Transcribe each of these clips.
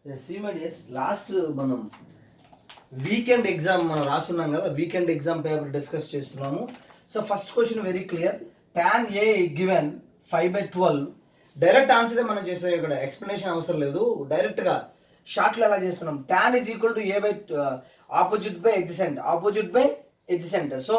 సిమెడియస్ last మనం weekend exam మనం రాస్తున్నాం కదా, వీకెండ్ ఎగ్జామ్ పేపర్ డిస్కస్ చేస్తున్నాము. So first question very clear. Tan A given 5/12. Direct ఆన్సరే మనం చేసాం, ఇక్కడ ఎక్స్ప్లెనేషన్ అవసరం లేదు. డైరెక్ట్గా షార్ట్లో ఎలా చేస్తున్నాం, tan is equal to A by opposite by adjacent, opposite by adjacent. So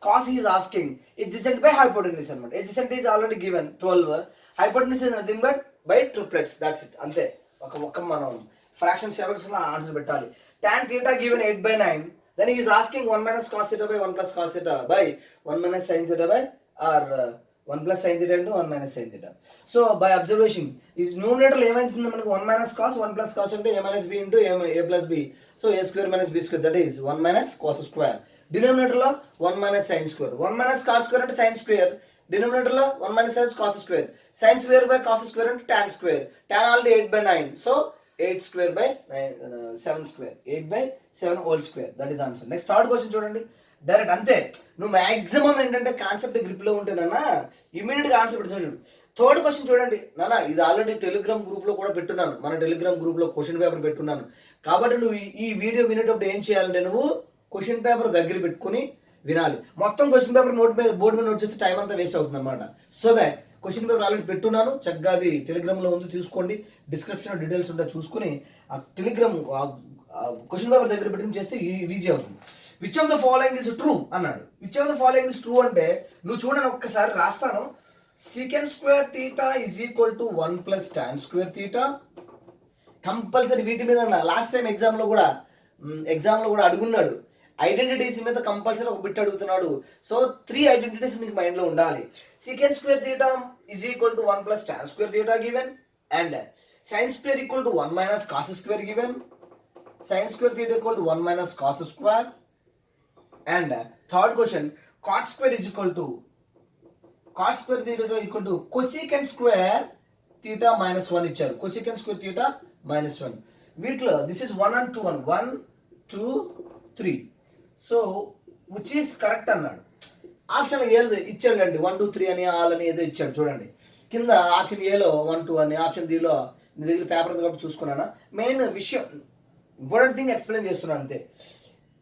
cos is asking adjacent by hypotenuse అనమాట. Adjacent is already given 12, hypotenuse is nothing but by triplets, that's it. అంతే, ఒక మనం fraction sevens answer పెట్టాలి. Tan theta given 8/9, then he is asking 1 minus cos theta by 1 plus cos theta by 1 minus sin theta by or 1 plus sin theta into 1 minus sin theta. So by observation, is numerator ఏమైతుంది మనకు 1 minus cos, 1 plus cos అంటే a minus b into a plus b. So a square minus b square, that is 1 minus cos square. Denominator లో 1 minus sin square. 1 minus cos square అంటే sin square. Denominator లో 1 minus cos square. Sin square by cos square అంటే tan square. Tan already 8/9. So 8 square by 7 square, 8/7 whole square, that is answer. Next third question చూడండి, direct అంతే. నువ్వు maximum ఏంటంటే concept grip లో ఉంటేనన్నా immediate గా answer పెడుతుంది. చూడు థర్డ్ క్వశ్చన్ చూడండి నాన్న, ఇది ఆల్రెడీ టెలిగ్రామ్ గ్రూప్ లో కూడా పెట్టున్నాను, మన టెలిగ్రామ్ గ్రూప్ లో క్వశ్చన్ పేపర్ పెట్టున్నాను. కాబట్టి నువ్వు ఈ వీడియో వినేటప్పుడు ఏం చేయాలంటే నువ్వు క్వశ్చన్ పేపర్ దగ్గర పెట్టుకుని వినాలి. మొత్తం క్వశ్చన్ పేపర్ బోర్డు మీద నోట్ చేస్తే టైం అంతా వేస్ట్ అవుతుంది అనమాట. So that question paper already పెట్టున్నాను, చక్కగా అది టెలిగ్రామ్లో ఉంది, చూసుకోండి. డిస్క్రిప్షన్ డీటెయిల్స్ ఉంటాయి, చూసుకుని ఆ టెలిగ్రామ్ క్వశ్చన్ పేపర్ దగ్గర పెట్టుకుని చేస్తే ఈజీ అవుతుంది. Which of the following is true అన్నాడు. Which of the following is true అంటే నువ్వు చూడండి, ఒక్కసారి రాస్తాను. Secant square theta is equal to 1 plus tan square theta. Compulsory వీటి మీద లాస్ట్ టైం ఎగ్జామ్లో కూడా అడుగున్నాడు. ఐడెంటిటీస్ మీద కంపల్సరీ ఒక బిట్ అడుగుతున్నాడు. సో 3 ఐడెంటిటీస్ నీకు మైండ్లో ఉండాలి. Secant square theta is equal to 1 plus tan square theta given, and sine square equal to 1 minus cos square given, sine square theta equal to 1 minus cos square, and third question cot square is equal to cosecant square theta minus 1 ఇచ్చారు. Cosecant square theta minus 1. వీటిలో this is 1 and 2 1 2 3. So which is correct అన్నాడు. Option ఏది ఇచ్చాడు అండి, 1 2 3 అని all అని ఏదో ఇచ్చాడు. చూడండి కింద ఆప్షన్ ఏలో 1 2 అని, ఆప్షన్ డిలో నీ దగ్గర పేపర్ ఉంది కాబట్టి చూసుకున్నాను. మెయిన్ విషయం ఇంపార్టెంట్ థింగ్ ఎక్స్ప్లెయిన్ చేస్తున్నాను అంతే.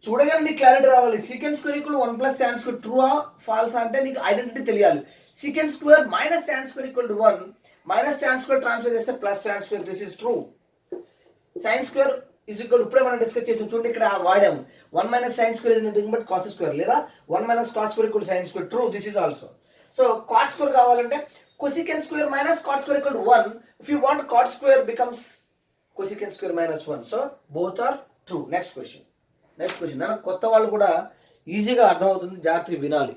చూడగానే నీకు క్లారిటీ రావాలి. Secant square equal 1 plus tan square true or false అంటే నీకు ఐడెంటిటీ తెలియాలి. Secant square minus tan square equal to 1, minus tan square transfer చేస్తే plus tan square, this is true. Sine square is equal, ఇప్పుడే మనం discuss చేసాం చూడండి, ఇక్కడ వాడాము 1 minus sine square is nothing but cos square, లేదా 1 minus cos square equal sine square, true, this is also. So cot square కావాలంటే cosecant square minus cot square equal to 1. If you want cot square becomes cosecant square minus 1. So both are true. Next question నాకు కొత్త వాళ్ళు కూడా ఈజీగా అర్థమవుతుంది, జాగ్రత్తగా వినాలి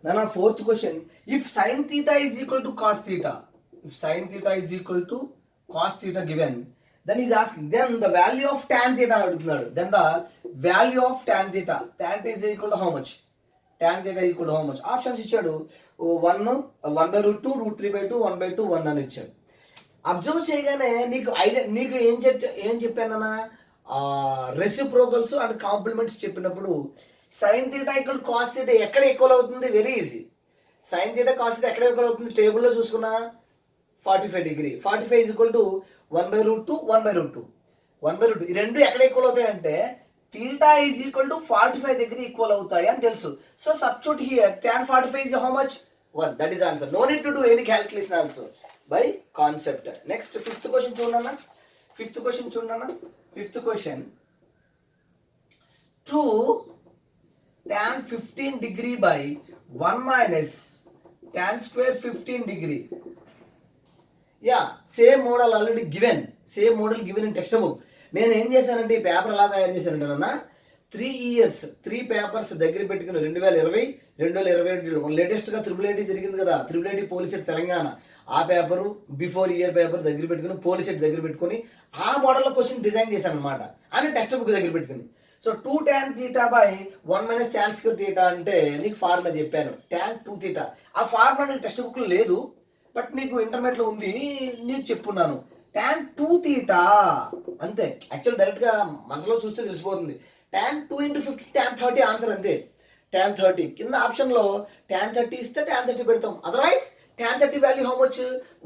నాన్న. Fourth question, if sine theta is equal to cos theta, if sin theta is equal to cos theta given, then he is asking then the value of tan theta అడుగుతున్నాడు. then the value of tan theta is equal to how much, tan theta is equal to how much. Options ఇచ్చాడు, 1/√2, √3/2, 1/2, 1 అని ఇచ్చాడు. Observe చేయగానే నీకు ఏం చెప్పానన్నా, reciprocals and compliments చెప్పినప్పుడు sine theta equal cos theta ఎక్కడ equal అవుతుంది, very easy. Sine theta cos theta ఎక్కడ ఈక్వల్ అవుతుంది, టేబుల్లో చూసుకున్నా 45 డిగ్రీ. 45 is equal to 1/√2, 1/√2, 1/2. ఈ రెండు ఎక్కడ ఈక్వల్ అవుతాయి అంటే థీటా ఈజ్ ఈక్వల్ టు 45 దగ్గర ఈక్వల్ అవుతాయి అని తెలుసు. So substitute here tan 45 is how much, 1. That is answer. No need to do any calculation also by concept. Next fifth question చూడన్నా. Fifth question 2 tan 15 degree by 1 minus tan square 15 degree. Yeah same model already given, in text book. నేను ఏం చేశానంటే ఈ paper ఎలా తయారు చేశానంటే నాన్న, 3 years 3 papers దగ్గర పెట్టుకుని 2020 2021 లేటెస్ట్గా IIIT జరిగింది కదా, IIIT పోలీసెట్ తెలంగాణ, ఆ పేపరు బిఫోర్ ఇయర్ పేపర్ దగ్గర పెట్టుకుని పోలీసెట్ దగ్గర పెట్టుకుని ఆ మోడల్లో క్వశ్చన్ డిజైన్ చేశాను అనమాట, అని టెక్స్ట్ బుక్ దగ్గర పెట్టుకుని. So 2 tan theta by 1 minus tan square theta అంటే నీకు ఫార్ములా చెప్పాను, tan 2 theta. ఆ ఫార్ములా నీకు టెక్స్ట్ బుక్లో లేదు, బట్ నీకు ఇంటర్మీడియట్లో ఉంది, నీకు చెప్పున్నాను. tan 2 theta అంతే. యాక్చువల్ డైరెక్ట్గా మనసులో చూస్తే తెలిసిపోతుంది. tan 2 into 50 tan 30 ఆన్సర్ అంతే. tan 30 కింద ఆప్షన్లో tan 30 ఇస్తే tan 30 పెడతాం, otherwise tan 30 value how much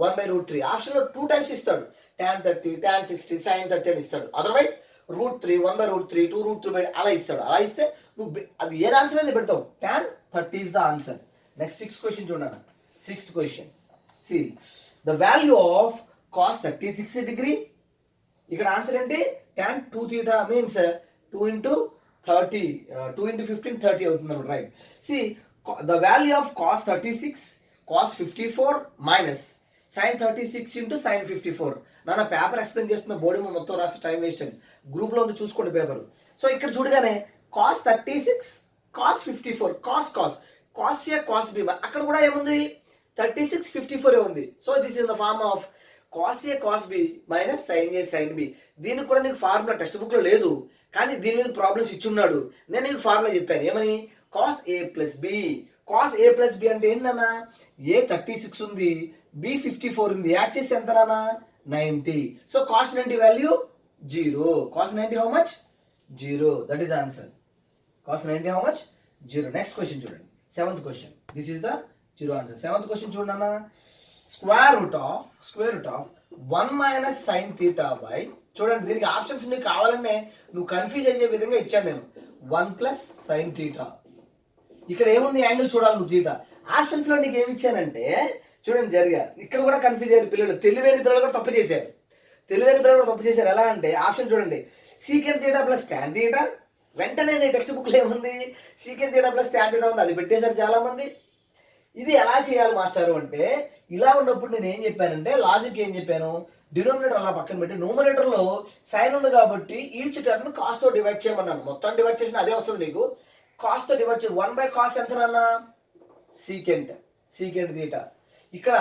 1/√3. ఆప్షన్లో 2 టైమ్స్ ఇస్తాడు, tan 30, tan 60, sin 30 అని ఇస్తాడు. అదర్వైజ్ √3, 1/√3, 2√3 అలా ఇస్తాడు. అలా ఇస్తే నువ్వు అది ఏది ఆన్సర్ అయితే పెడతావు. tan 30 is the answer. Next 6th question చూడండి. 6th question, see the value of cos 36 degree. ఇక్కడ ఆన్సర్ ఏంటి? tan 2 theta means 2 into 30, 2 into 15, 30 అవుతుంది, right. See the value of cos 36, cos 54 minus sin 36 into sin 54. నాన్న paper explain చేస్తున్న board మొత్తం రాసి time waste అని గ్రూప్లో ఉంది, చూసుకోండి పేపర్. సో ఇక్కడ చూడగానే cos 36, cos 54, cos A cos B, అక్కడ కూడా ఏముంది? 36, 54 ఉంది. So this is the form of cos A cos B minus sin A sin B. దీనికి కూడా నీకు ఫార్ములా టెక్స్ట్ బుక్లో లేదు, కానీ దీని మీద ప్రాబ్లమ్స్ ఇచ్చున్నాడు. నేను నీకు ఫార్ములా చెప్పాను, ఏమని? cos A plus B. cos A plus B అంటే ఏంటన్నా? A 36 ఉంది, B 54 ఉంది, యాడ్ చేసి ఎంత నాన్న? 90. So cos 90 value 0. cos 90 how much? 0. That is answer. cos 90 how much? 0. Next question చూడండి, 7th question. This is the 0 answer. 7th question చూడండి అన్న. Square root of 1 minus sine theta by, చూడండి దీనికి options నీకు కావాలనే నువ్వు కన్ఫ్యూజ్ అయ్యే విధంగా ఇచ్చాను నేను. 1 ప్లస్ సైన్ థీటా. ఇక్కడ ఏముంది? యాంగిల్ చూడాలి నువ్వు థీటా. ఆప్షన్స్ లో నీకు ఏమి ఇచ్చానంటే చూడండి జరిగా, ఇక్కడ కూడా కన్ఫ్యూజ్ అయ్యారు పిల్లలు. తెలివైన పిల్లలు కూడా తప్పు చేశారు. ఎలా అంటే ఆప్షన్ చూడండి, secant theta plus tan theta. వెంటనే నీ టెక్స్ట్ బుక్లో ఏముంది? Secant theta plus tan theta ఉంది, అది పెట్టేశారు చాలా మంది. ఇది ఎలా చేయాలి మాస్టారు అంటే, ఇలా ఉన్నప్పుడు నేను ఏం చెప్పానంటే, లాజిక్ ఏం చెప్పాను? డినోమినేటర్ అలా పక్కన పెట్టి న్యూమరేటర్ లో సైన్ ఉంది కాబట్టి ఈచ్ టర్మ్ కాస్ తో డివైడ్ చేయమన్నాను. మొత్తం డివైడ్ చేసిన అదే వస్తుంది నీకు. కాస్ తో డివైడ్ చేసి 1 బై కాస్ ఎంత నాన్న? Secant theta. ఇక్కడ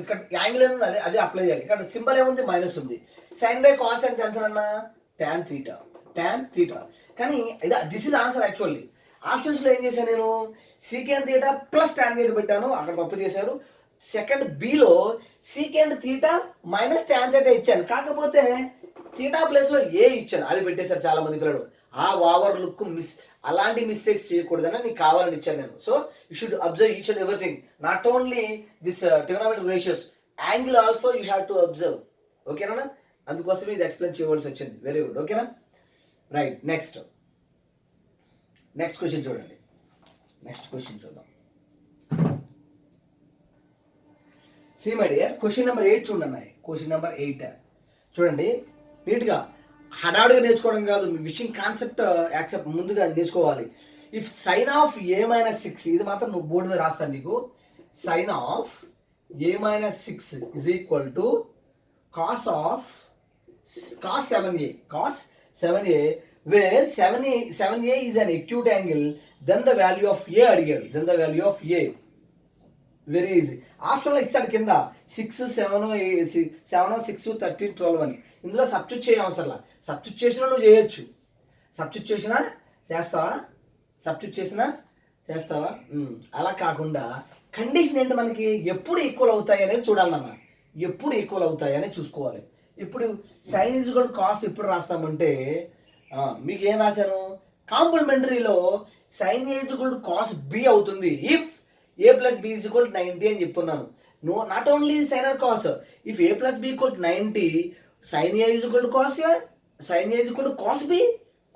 ఇక్కడ యాంగిల్ ఏముంది? అదే అప్లై చేయాలి. ఇక్కడ సింబల్ ఏముంది? మైనస్ ఉంది. సైన్ బై కాస్ అంటే ఎంత నాన్న? tan theta. కానీ this is answer actually. Options లో ఏం చేశాను నేను? Secant theta plus tan theta పెట్టాను, అక్కడ తప్పు చేశారు. Second below secant theta minus tan theta ఇచ్చాను, కాకపోతే థీటా ప్లేస్ లో ఏ ఇచ్చాను, అది పెట్టేశారు చాలా మంది పిల్లలు. ఆ ఓవర్ లుక్ అలాంటి మిస్టేక్స్ చేయకూడదని నీకు కావాలని ఇచ్చాను నేను. So you should observe each and everything, not only this trigonometric ratios, angle also you have to observe. ఓకేనా? అందుకోసమే ఇది ఎక్స్ప్లెయిన్ చేయవలసి వచ్చింది. Very good. ఓకేనా? రైట్. నెక్స్ట్ క్వశ్చన్ చూడండి. నెక్స్ట్ క్వశ్చన్ చూద్దాం. See my dear, question number 8 చూడండి. Question number 8 చూడండి నీట్గా. హడాడుగా నేర్చుకోవడం కాదు, మీ విషయం కాన్సెప్ట్ యాక్సెప్ట్ ముందుగా నేర్చుకోవాలి. If sine of A minus 6, ఇది మాత్రం నువ్వు బోర్డు మీద రాస్తాను నీకు. Sine of A minus 6 is equal to cos 7a, where 7a is an acute angle, then the value of a అడిగాడు. Very easy. ఆప్షన్లో ఇస్తాడు కింద 6, 7, 6, 13, 12 అని. ఇందులో సబ్స్టిట్యూట్ చేయ అవసరంలా. సబ్స్టిట్యూట్ చేసినా నువ్వు చేయొచ్చు. సబ్స్టిట్యూట్ చేసినా చేస్తావా? అలా కాకుండా కండిషన్ ఏంటి మనకి? ఎప్పుడు ఈక్వల్ అవుతాయి అనేది చూడాలన్నా. ఎప్పుడు ఈక్వల్ అవుతాయి అనేది చూసుకోవాలి. ఇప్పుడు సైన్ ఈజ్ ఈక్వల్ కాస్ ఎప్పుడు రాస్తామంటే, మీకు ఏం రాశాను? కాంప్లిమెంటరీలో sine is equal cos B అవుతుంది if a plus b is equal to 90 అని చెప్పున్నాను. No, not only sin and cos. If a plus b equal to 90, sin a is equal to cos a, sin a is equal to cos b,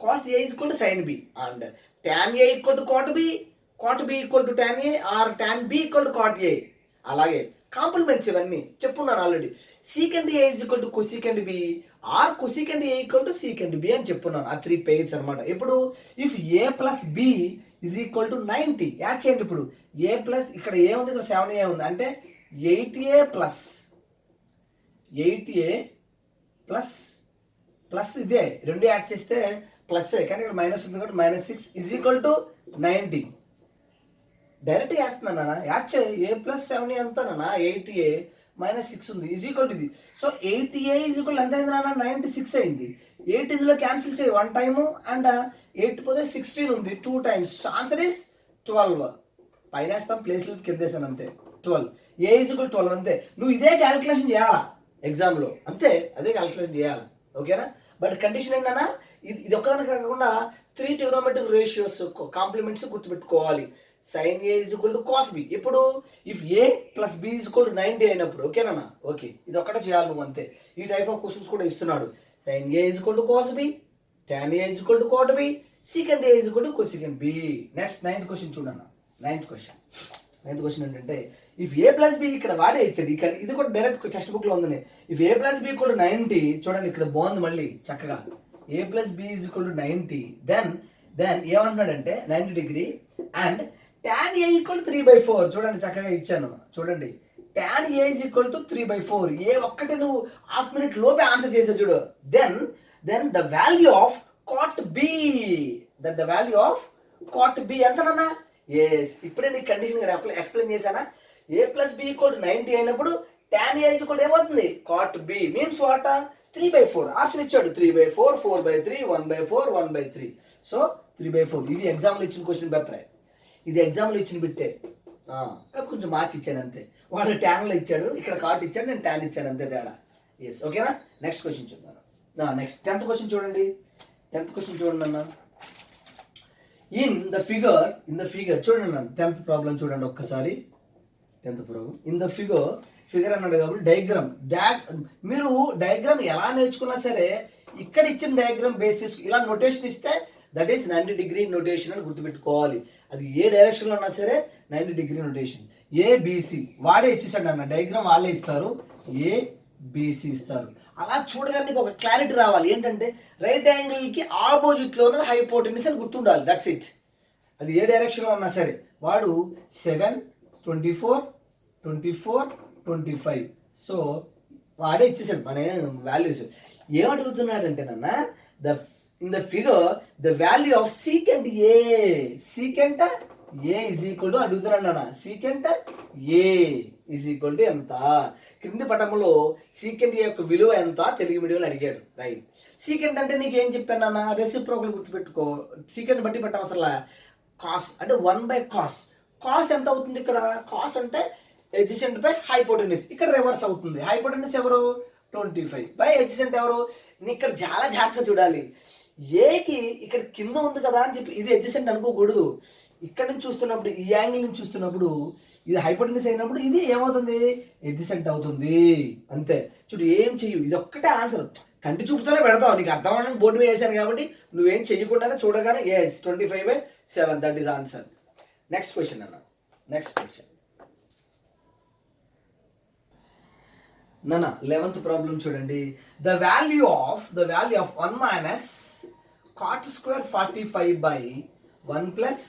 cos a is equal to sin b, and tan a equal to cot b equal to tan a, or tan b equal to cot a. అలాగే complements ఇవన్నీ చెప్పున్నాను already. Secant A is equal to cosecant B, or cosecant A equal to secant B అని చెప్పున్నాను. ఆ 3 pairs అనమాట. ఇప్పుడు if A plus B is equal to 90 add చేయండి. ఇప్పుడు ఏ ప్లస్ ఇక్కడ ఏ ఉంది, ఇక్కడ 7a ఉంది, అంటే 8a ప్లస్ ఇదే రెండు యాడ్ చేస్తే ప్లస్, కానీ ఇక్కడ మైనస్ ఉంది కాబట్టి -6 ఈజ్ ఈక్వల్ టు 90. డైరెక్ట్ వేస్తున్నాను యాడ్ చేయి. ఏ ప్లస్ 7a ఎంత 8a -6 ఉంది ఈజ్ ఈక్వల్ టు ఇది. సో 8a ఈజ్ ఈక్వల్ ఎంత అయింది 96 అయింది. 8 ఇందులో క్యాన్సిల్ చేయి 1 టైము, అండ్ 8 పోతే 16 ఉంది 2 టైమ్స్. Answer is 12. పైన వేస్తాం, ప్లేస్ కింద వేసాను అంతే. 12. ఏ ఈజ్ ఈక్వల్ 12 అంతే. నువ్వు ఇదే క్యాలిక్యులేషన్ చేయాలా ఎగ్జామ్లో, అంతే అదే క్యాలిక్యులేషన్ చేయాలి. ఓకేనా? బట్ కండిషన్ ఏంటన్నా, ఇది ఒక్కదాని కాకుండా 3 ట్రిగోనోమెట్రిక్ రేషియోస్ కాంప్లిమెంట్స్ గుర్తుపెట్టుకోవాలి. sin A is equal to cos B. ఇప్పుడు if A plus B is equal to 90 అయినప్పుడు ఓకేనా? ఓకే, ఇది ఒక్కటే చేయాలి నువ్వు అంతే. ఈ టైప్ ఆఫ్ క్వశ్చన్స్ కూడా ఇస్తున్నాడు. sin A is equal to cos B, tan A is equal to cot B, secant A is equal to cosecant B. Next ninth question చూడన్న. నైన్త్ క్వశ్చన్ ఏంటంటే ఇఫ్ ఏ ప్లస్ బి ఇక్కడ వాడే ఇచ్చాడు. ఇక్కడ ఇది కూడా డైరెక్ట్ టెక్స్ట్ బుక్ లో ఉంది. If A plus B equal to 90, చూడండి ఇక్కడ బాగుంది మళ్ళీ చక్కగా. A plus B is equal to 90, then ఏమంటున్నాడంటే 90 degree and tan A equal to 3/4. చూడండి చక్కగా ఇచ్చాను. చూడండి tan A is equal to 3/4. ఏ ఒక్కటే నువ్వు హాఫ్ మినిట్ లోపే ఆన్సర్ చేసే చూడు. Then the value of cot B, the value of cot B ఎంతనన్నా? ఎస్, ఇప్పుడే నీకు కండిషన్ ఎక్స్ప్లెయిన్ చేశానా? ఏ ప్లస్ బి ఈక్వల్ టు 90 అయినప్పుడు tan A ఈక్వల్ టు ఏమవుతుంది? cot B means what? 3/4. Option ఇచ్చాడు 3/4, 4/3, 1/4, 1/3. సో 3/4. ఇది ఎగ్జామ్లో ఇచ్చిన క్వశ్చన్ పేపర్. ఇది ఎగ్జామ్లో ఇచ్చిన బిట్టే, కాదు కొంచెం మార్చి ఇచ్చాను అంతే. వాడు ట్యాన్లో ఇచ్చాడు, ఇక్కడ కాట్ ఇచ్చాడు, నేను ట్యాన్ ఇచ్చాను అంతే తేడా. ఎస్, ఓకేనా? నెక్స్ట్ క్వశ్చన్ చూద్దాం. నెక్స్ట్ 10th క్వశ్చన్ చూడండి. 10th క్వశ్చన్ చూడండి అన్న. ఇన్ ద ఫిగర్ చూడండి అన్న. 10th ప్రాబ్లం చూడండి ఒక్కసారి. 10th problem in the figure అన్నాడు కాబట్టి మీరు డయాగ్రామ్ ఎలా నేర్చుకున్నా సరే ఇక్కడ ఇచ్చిన డయాగ్రామ్ బేసిస్ ఇలా నోటేషన్ ఇస్తే దట్ ఈస్ 90 డిగ్రీ నోటేషన్ అని గుర్తుపెట్టుకోవాలి. అది ఏ డైరెక్షన్లో ఉన్నా సరే 90 డిగ్రీ నోటేషన్. ఏబిసి వాడే ఇచ్చేసాడు అన్న. డయాగ్రామ్ వాళ్ళే ఇస్తారు, ఏబిసి ఇస్తారు. అలా చూడగానే నీకు ఒక క్లారిటీ రావాలి. ఏంటంటే రైట్ యాంగిల్కి ఆపోజిట్లో ఉన్నది హైపోటెన్యూస్ అని గుర్తుండాలి. That's it. అది ఏ డైరెక్షన్లో ఉన్నా సరే. వాడు 7, 24, 24, 25. సో వాడే ఇచ్చేసాడు మన వాల్యూస్. ఏమడుగుతున్నాడంటే నాన్న, in the figure the value of secant A is equal to అడుగుతున్నాడు నాన్న. Secant A is equal to ఎంత? క్రింది పటంలో సీకెంట్ ఏ యొక్క విలువ ఎంత తెలుగు మీడియంలో అడిగాడు. రైట్. సీకెంట్ అంటే నీకు ఏం చెప్పాను నాన్న? రెసిప్రోకల్ గుర్తుపెట్టుకో. సీకెంట్ బట్టి పట్ట అవసరంలా. కాస్ అంటే 1/cos. కాస్ ఎంత అవుతుంది ఇక్కడ? కాస్ అంటే ఎడ్జసెంట్ బై హైపోటెన్యూస్. ఇక్కడ రివర్స్ అవుతుంది. హైపోటెన్యూస్ ఎవరు? 25 బై ఎడ్జసెంట్ ఎవరు? నీ ఇక్కడ చాలా జాగ్రత్తగా చూడాలి. ఏకి ఇక్కడ కింద ఉంది కదా అని చెప్పి ఇది ఎడ్జసెంట్ అనుకోకూడదు. ఇక్కడ నుంచి చూస్తున్నప్పుడు, ఈ యాంగిల్ నుంచి చూస్తున్నప్పుడు ఇది హైపోటెన్యూస్ అయినప్పుడు ఇది ఏమవుతుంది? ఎడ్జసెంట్ అవుతుంది అంతే. చూడు, ఏం చెయ్యు, ఇది ఒక్కటే ఆన్సర్. కంటి చూపుతోనే పెడతావు. నీకు అర్థం అవ్వడానికి బోర్డు మీద వేసాను కాబట్టి నువ్వేం చెయ్యకుండానే చూడగానే yes 25/7 that is answer. Next question అన్న. నెక్స్ట్ క్వశ్చన్ నాన్న 11th ప్రాబ్లం చూడండి. The value of 1 minus cot square 45/1 plus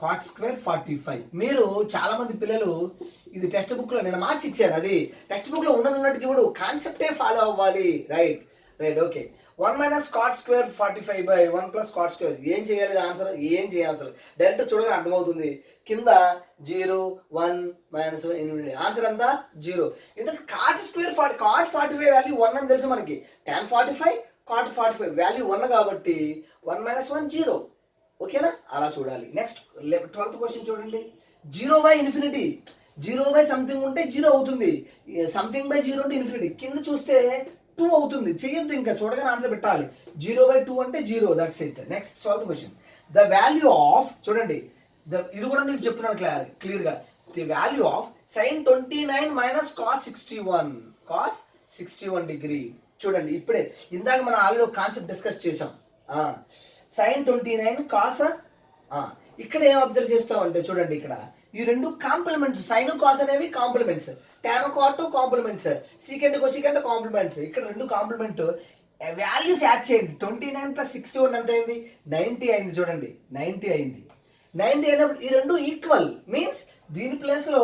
cot square 45. మీరు చాలా మంది పిల్లలు ఇది టెక్స్ట్ బుక్ లో నేను మార్చి ఇచ్చాను. అది టెక్స్ట్ బుక్ లో ఉన్నట్టుగా ఇప్పుడు కాన్సెప్టే ఫాలో అవ్వాలి. Right. Okay. 1 minus cot square 45/1 plus cot square. ఏం చేయాలి ఆన్సర్? ఏం చేయాలి అసలు? డైరెక్ట్ చూడగానే అర్థమవుతుంది. కింద 0, 1, -1 ఆన్సర్ అంతా 0. ఎందుకంటే cot స్క్వేర్ cot 45 వాల్యూ 1 అని తెలుసు మనకి. tan 45 cot 45 వాల్యూ 1 కాబట్టి 1 - 1 0. ఓకేనా? అలా చూడాలి. నెక్స్ట్ 12th క్వశ్చన్ చూడండి. 0/∞. 0 సంథింగ్ ఉంటే 0 అవుతుంది. సంథింగ్ బై 0 ఉంటే ఇన్ఫినిటీ. కింద చూస్తే 2 అవుతుంది. చెయ్యొద్దు, ఇంకా చూడగానే ఆన్సర్ పెట్టాలి. 0/2 అంటే 0. That's it. Next 12th question. The value of చూడండి, ఇది కూడా నీకు చెప్తున్నాను క్లియర్గా. The value of sin 29 minus cos 61 degree. చూడండి, ఇప్పుడే ఇందాక మనం ఆల్రెడీ కాన్సెప్ట్ డిస్కస్ చేసాం. sin 29 cos. ఇక్కడ ఏం అబ్జర్వ్ చేస్తామంటే చూడండి, ఇక్కడ ఈ రెండు కాంప్లిమెంట్స్. సైన్ కాస్ అనేవి complements, tan cot complements, secant cosecant complements. ఇక్కడ రెండు కాంప్లిమెంట్ వాల్యూస్ యాడ్ చేయండి. 29 + 61 ఎంత అయింది? 90 అయింది. చూడండి, 90 అయింది. 90 అయినప్పుడు ఈ రెండు ఈక్వల్ మీన్స్ దీని ప్లేస్ లో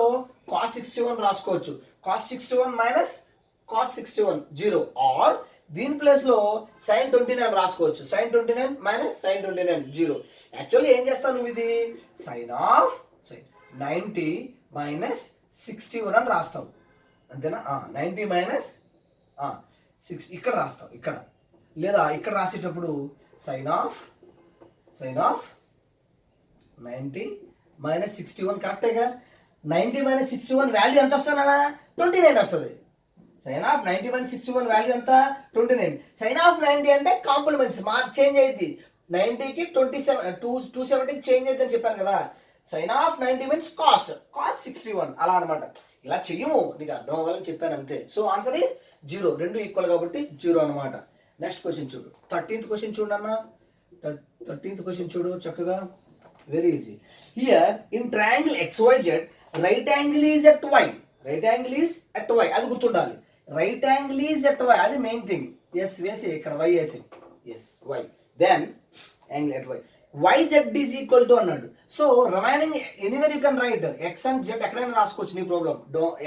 cos 61 రాసుకోవచ్చు. cos 61 minus cos 61 0. ఆర్ దీని ప్లేస్ లో sin 29 రాసుకోవచ్చు. sin 29 minus sin 29 0. యాక్చువల్లీ ఏం చేస్తావు నువ్వు? ఇది sin ఆఫ్ 90 మైనస్ 61 అని రాస్తావు, అంతేనా? 90 మైనస్ 6 ఇక్కడ రాస్తావు. ఇక్కడ లేదా ఇక్కడ రాసేటప్పుడు sin of 90 minus 61 కరెక్టేగా. 90 minus 61 value ఎంత వస్తుందన్నా? 29 వస్తుంది. sin ఆఫ్ 90 మైనస్ 61 వాల్యూ ఎంత? 29. sin ఆఫ్ 90 అంటే కాంప్లిమెంట్స్ చేంజ్ అయ్యింది. 90కి 270కి చేంజ్ అయ్యింది అని చెప్పాను కదా. సైన్ ఆఫ్ 90 మీన్స్ కాస్ 61 అలా అనమాట. ఇలా చెయ్యము, నీకు అర్థం అవ్వాలని చెప్పాను అంతే. సో ఆన్సర్ ఈస్ 0, రెండు ఈక్వల్ కాబట్టి 0 అనమాట. నెక్స్ట్ క్వశ్చన్ చూడు, 13th క్వశ్చన్ చూడు అన్న. 13th క్వశ్చన్ చూడు చక్కగా, very easy. Here in triangle XYZ right angle is at Y, right angle is at Y, అది గుర్తుండాలి. Right angle is at Y, అది మెయిన్ థింగ్. ఎస్ వేసి ఇక్కడ Y వేసి, S Y, then angle at Y. YZ is equal to అన్నాడు. So remaining anywhere you can write X and Z ఎక్కడైనా రాసుకోవచ్చు, నీ ప్రాబ్లం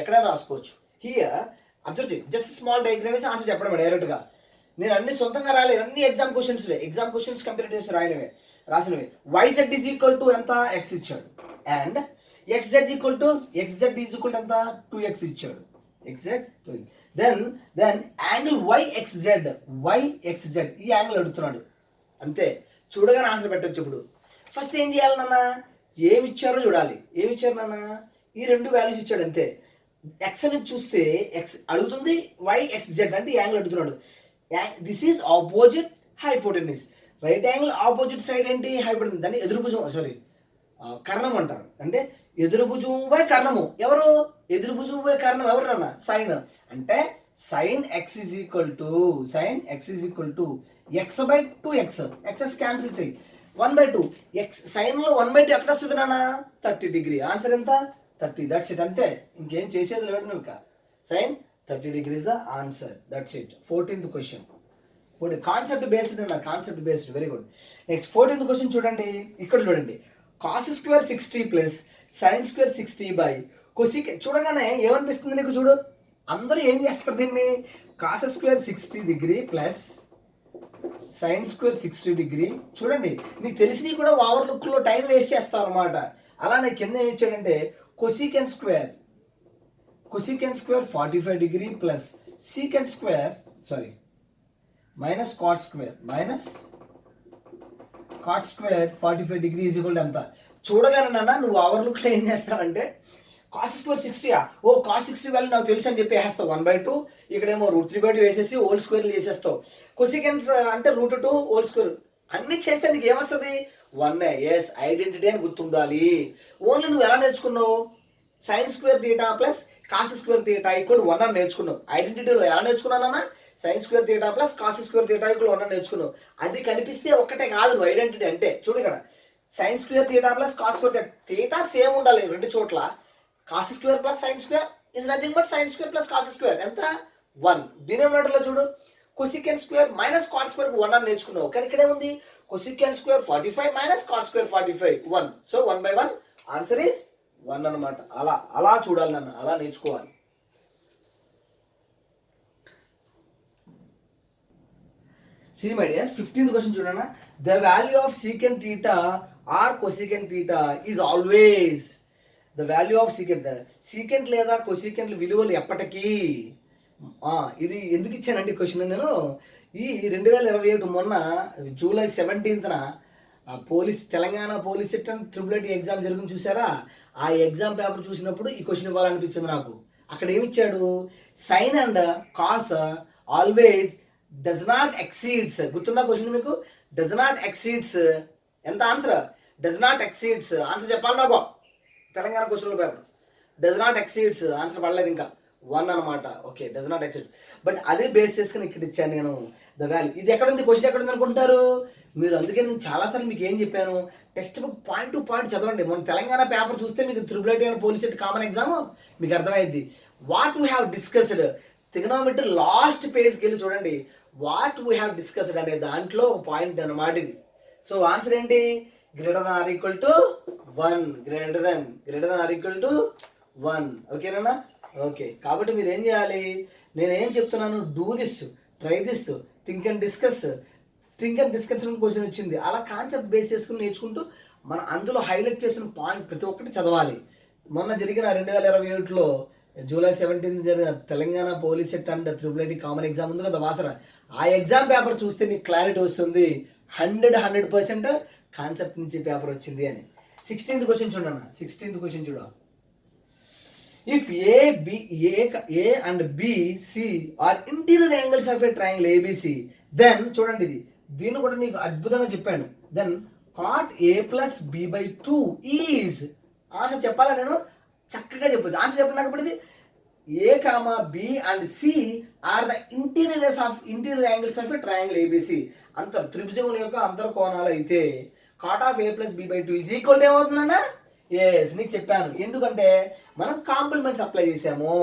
ఎక్కడైనా రాసుకోవచ్చు. Here observe, just small diagram వేసి ఆన్సర్ చెప్పడం డైరెక్ట్ గా. నేను అన్ని సొంతంగా రాలేదు, అన్ని ఎగ్జామ్ క్వశ్చన్స్ కంప్లీట్ చేసి రాసినవి. YZ ఈజ్ ఈక్వల్ టు ఎంత, X ఇచ్చాడు. And XZ is equal to ఎంత, 2X ఇచ్చాడు. XZ 2. దెన్ యాంగిల్ YXZ ఈ యాంగిల్ అడుగుతున్నాడు అంతే. చూడగానే ఆన్సర్ పెట్టచ్చు. ఇప్పుడు ఫస్ట్ ఏం చేయాలి నాన్న, ఏమి ఇచ్చారో చూడాలి. ఏమి ఇచ్చారు నాన్న, ఈ రెండు వాల్యూస్ ఇచ్చాడు అంతే. ఎక్స్ అని చూస్తే ఎక్స్ అడుగుతుంది, YXZ అంటే యాంగిల్ అడుగుతున్నాడు. This is opposite hypotenuse. Right angle opposite side ఏంటి, హైపోటెన్యూస్. దాన్ని ఎదురుభుజం, సారీ కర్ణం అంటారు. అంటే ఎదురుభుజం బై కర్ణము. ఎవరు ఎదురుభుజం బై కర్ణం ఎవరు నాన్న, సైన్. అంటే sign X is equal to X by 2x. Excess cancel చేయి, 1/2. ఎక్స్ సైన్ లో 1/2 ఎక్కడ వస్తుంది నాన్న, 30 డిగ్రీ. ఆన్సర్ ఎంత, 30. దట్స్ ఇట్, అంతే. ఇంకేం చేసేది లేదు నువ్వు. ఇక sine 30 degrees the answer, that's it. 14th question, concept based అన్న, concept based, very good. Next 14th question చూడండి. ఇక్కడ చూడండి, cos square 60 plus sine square 60 by cosec. చూడగానే ఏమనిపిస్తుంది నీకు, చూడు అందరూ ఏం చేస్తారు దీన్ని, cos square 60 degree plus sine square 60 degree. చూడండి నీకు తెలిసినవి కూడా ఓవర్ లుక్ లో టైం వేస్ట్ చేస్తావు అనమాట. అలానే కింద ఏమి ఇచ్చాడంటే cosecant square 45 degree plus secant square minus cot square 45 degree is equal to ఎంత. చూడగానే నాన్న నువ్వు ఓవర్ లుక్ లో ఏం చేస్తావంటే కాస్ స్క్వేర్ 60, ఓ కాస్ 60 వాల్యూ నాకు తెలుసు అని చెప్పి వేస్తావు 1/2. ఇక్కడేమో √3/2 వేసేసి హోల్ స్క్వేర్ వేసేస్తావు. కొసికెన్స్ అంటే √2 హోల్ స్క్వేర్ అన్ని చేస్తే నీకు ఏమొస్తుంది, 1. ఎస్, ఐడెంటిటీ అని గుర్తుండాలి. ఓన్లీ నువ్వు ఎలా నేర్చుకున్నావు, sine square theta plus cos square theta equal 1 అని నేర్చుకున్నావు. ఐడెంటిటీలో ఎలా నేర్చుకున్నానన్నా, sine square theta plus cos square theta equal 1 అని నేర్చుకున్నావు. అది కనిపిస్తే ఒక్కటే కాదు నువ్వు ఐడెంటిటీ అంటే. చూడు ఇక్కడ sine square theta plus cos square theta same ఉండాలి రెండు చోట్ల. Cos square plus sine square is nothing but sine square plus cos square ఎంత, 1. డినోమినేటర్ లో చూడు cosecant square minus cot square 1 అని నేర్చుకున్నావు. కానీ ఇక్కడే ఉంది cosecant square 45 minus cot square 45, 1. So 1/1 answer is 1 అనమాట. అలా చూడాలి నన్ను, అలా నేర్చుకోవాలి. See my dear, 15th question చూడన్నా. The value of secant theta or cosecant theta is always the value of secant లేదా cosecant విలువలు ఎప్పటికీ. ఇది ఎందుకు ఇచ్చానంటే క్వశ్చన్ నేను ఈ 2027 మొన్న July 17th Telangana police triple exam జరిగింది చూసారా. ఆ ఎగ్జామ్ పేపర్ చూసినప్పుడు ఈ క్వశ్చన్ ఇవ్వాలనిపించింది నాకు. అక్కడ ఏమిచ్చాడు, sine and cos always does not exceeds. గుర్తుందా క్వశ్చన్ మీకు, డస్ నాట్ ఎక్సీడ్స్ ఎంత answer, does not exceeds answer చెప్పాలి నాకు. Telangana question paper does not exceeds answer పడలేదు ఇంకా, 1 అనమాట. Okay, does not exceed. But అదే బేస్ చేసుకుని ఇక్కడ ఇచ్చాను నేను ద వాల్యూ. ఇది ఎక్కడ ఉంది, క్వశ్చన్ ఎక్కడ ఉంది అనుకుంటారు మీరు. అందుకే నేను చాలాసార్లు మీకు ఏం చెప్పాను, text book point to point చదవండి. మన తెలంగాణ పేపర్ చూస్తే మీకు triple and police common exam మీకు అర్థమైంది. What we have discussed, trigonometry last పేజ్కి వెళ్ళి చూడండి. వాట్ వీ హ్యావ్ డిస్కస్డ్ అనే దాంట్లో ఒక పాయింట్ అన్నమాట ఇది. సో ఆన్సర్ ఏంటి, greater than or equal to 1, greater than or equal to 1. ఓకేనా. ఓకే, కాబట్టి మీరు ఏం చేయాలి, నేను ఏం చెప్తున్నాను, do this, try this, think and discuss question వచ్చింది. అలా కాన్సెప్ట్ బేస్ చేసుకుని నేర్చుకుంటూ మనం అందులో హైలైట్ చేసిన పాయింట్ ప్రతి ఒక్కటి చదవాలి. మొన్న జరిగిన 2027లో జూలై 17 జరిగిన Telangana police and triple common exam ఉంది కదా వాసన. ఆ ఎగ్జామ్ పేపర్ చూస్తే నీకు క్లారిటీ వస్తుంది, 100% కాన్సెప్ట్ నుంచి పేపర్ వచ్చింది అని. 16th క్వశ్చన్ చూడన్న. 16th క్వశ్చన్ చూడ. If A and B, C are interior angles of a triangle ABC, then చూడండి దీన్ని కూడా నీకు అద్భుతంగా చెప్పాను. Then cot A plus B by 2 is answer చెప్పాలా నేను చక్కగా చెప్పొచ్చు. ఆన్సర్ చెప్పినప్పుడు A comma B and C are the interior angles of triangle ABC. త్రిభుజముల యొక్క అంతర్కోణాలు అయితే cot of A plus B by two is equal to ఏమవుతుందన్నా? ఎస్, నీకు చెప్పాను. ఎందుకంటే మనం కాంప్లిమెంట్స్ అప్లై చేసాము.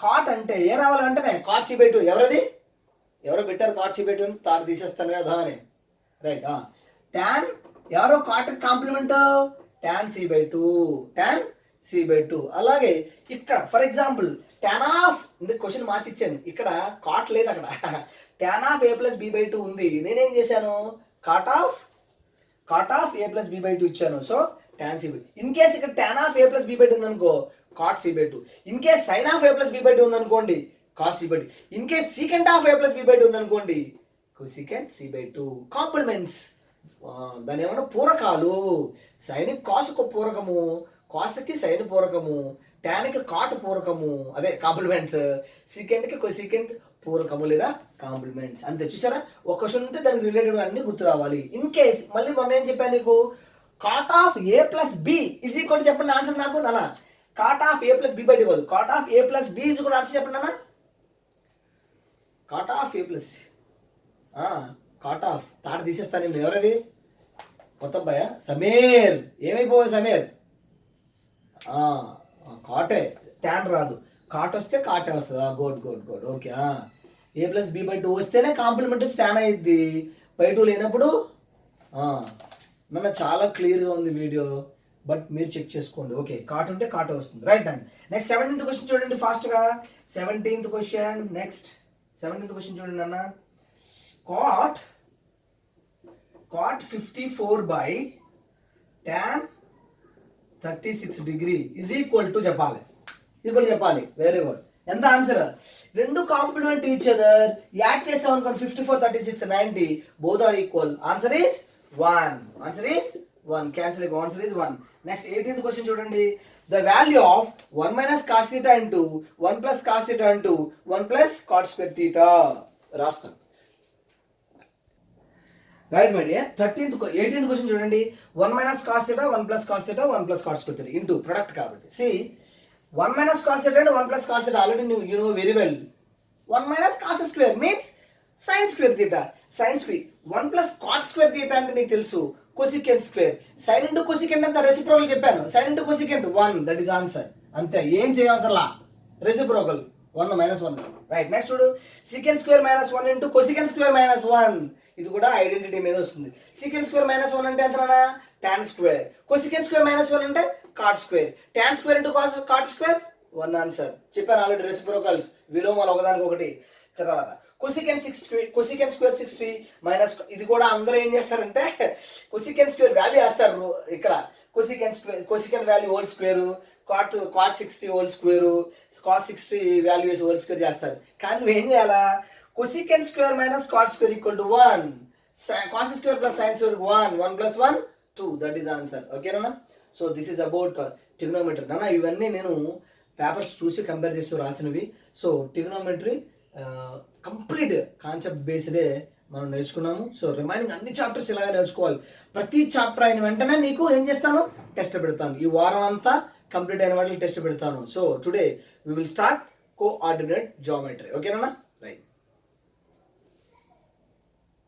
కాట్ అంటే ఏ రావాలి వెంటనే కాట్ సి బై టూ. ఎవరో పెట్టారు కాట్ సి బై టూ తాడు తీసేస్తాను కదా అని. రైట్. ట్యాన్ ఎవరో cot complement tan C by two, tan C by two. అలాగే ఇక్కడ for example tan of question మార్చి ఇచ్చాను. ఇక్కడ కాట్ లేదు, అక్కడ tan of A plus B by two ఉంది. నేనేం చేశాను? Cot of A plus B by two ఇచ్చాను. So tan C by. In case ఇక్కడ tan of A plus B by two ఉందనుకో cot C by two. In case sign of A plus B by two ఉందనుకోండి cos C by two. In case secant of A plus B by two ఉందనుకోండి cosecant C by two. Complements, దాని ఏమన్నా పూరకాలు. Sine కాసుకు పూరకము, కాసుకి sine పూరకము, ట్యాన్కి కాట్ పూరకము, అదే కాంప్లిమెంట్స్. సీకెంట్కి కొసీకెంట్ పూరకము లేదా కాంప్లిమెంట్స్. అంతే. చూసారా? ఒక క్వశ్చన్ ఉంటే దానికి రిలేటెడ్ అన్ని గుర్తు రావాలి. ఇన్ కేస్ మళ్ళీ మొన్న ఏం చెప్పాను నీకు? Cot of A plus B is equal to చెప్పండి ఆన్సర్ నాకు నాన్న. Cot of A plus B by two కాదు, cot of A plus B is కూడా ఆన్సర్ చెప్పండి నాన్న. Cot of A plus cot of తాట తీసేస్తాను నేను. ఎవరది? కొత్త అబ్బాయ సమీర్. ఏమైపోయావు సమీర్? కాటే, ట్యాన్ రాదు. కాట్ వస్తే కాటే వస్తుంది. Good good good. Okay. A plus B by two వస్తేనే కాంప్లిమెంట్ వచ్చి ట్యాన్ అయ్యిద్ది. బై టూ లేనప్పుడు నన్ను చాలా క్లియర్గా ఉంది వీడియో, బట్ మీరు చెక్ చేసుకోండి. ఓకే, కాట్ ఉంటే కాట వస్తుంది. Right and next 17th question చూడండి ఫాస్ట్గా. 17th question. Next 17th question చూడండి అన్న. cot 54 by tan 36 degree is equal to చెప్పాలి. Very good. ఎంత ఆన్సర్? రెండు కాంప్లిమెంట్ ఈచ్ అదర్. యాడ్ చేసాం అనుకోండి 54, 36, 90 both are equal. Answer is 1. Cancel అయిపో. Answer is 1. Next 18th question చూడండి. The value of 1 minus cos theta into 1 plus cos theta into 1 plus cot square theta రాస్తాను. Right my dear. 18th question చూడండి. 1 minus cos theta 1 plus cos theta 1 plus cot square theta into product కాబట్టి. సి 1 minus cos theta and 1 plus cos theta already you know very well. 1 minus cos square means sin square theta. sin square 1 plus cot square theta అంటే నీకు తెలుసు cosecant square. sin into cosecant అంతా reciprocal చెప్పాను. sin into cosecant 1, that is answer. అంతే, ఏం చేయవసరలా. Reciprocal 1 minus 1. Right. Next చూడు. secant square minus 1 into cosecant square minus 1. ఇది కూడా ఐడెంటిటీ మీద వస్తుంది. secant square minus 1 అంటే ఎంతనా? tan square. cosecant square minus 1 అంటే cot square. tan square into cot square 1 answer. చెప్పాను ఆల్రెడీ రెసిప్రోకల్స్ విలోమాలు ఒకదానికి ఒకటి. తర్వాత cosecant square 60 మైనస్, ఇది కూడా అందరూ ఏం చేస్తారంటే cosecant square వాల్యూ వేస్తారు. ఇక్కడ cosecant value whole square, cot 60 whole square, cos 60 value వేసి హోల్ స్క్వేర్ చేస్తారు. కానీ నువ్వు ఏం చేయాలా? cosecant square minus cot square equal to 1. cos square plus sin square 1 plus 1 2, that is answer. ఓకేనా? So this is about trigonometry. నాన్న ఇవన్నీ నేను పేపర్స్ చూసి కంపేర్ చేస్తూ రాసినవి. సో ట్రిగ్నోమెట్రీ కంప్లీట్ కాన్సెప్ట్ బేస్డే మనం నేర్చుకున్నాము. సో రిమైనింగ్ అన్ని చాప్టర్స్ ఇలాగే నేర్చుకోవాలి. ప్రతి చాప్టర్ అయిన వెంటనే నీకు ఏం చేస్తాను? టెస్ట్ పెడతాను. ఈ వారం అంతా కంప్లీట్ అయిన వాటికి టెస్ట్ పెడతాను. So today we will start coordinate geometry. ఓకేనా?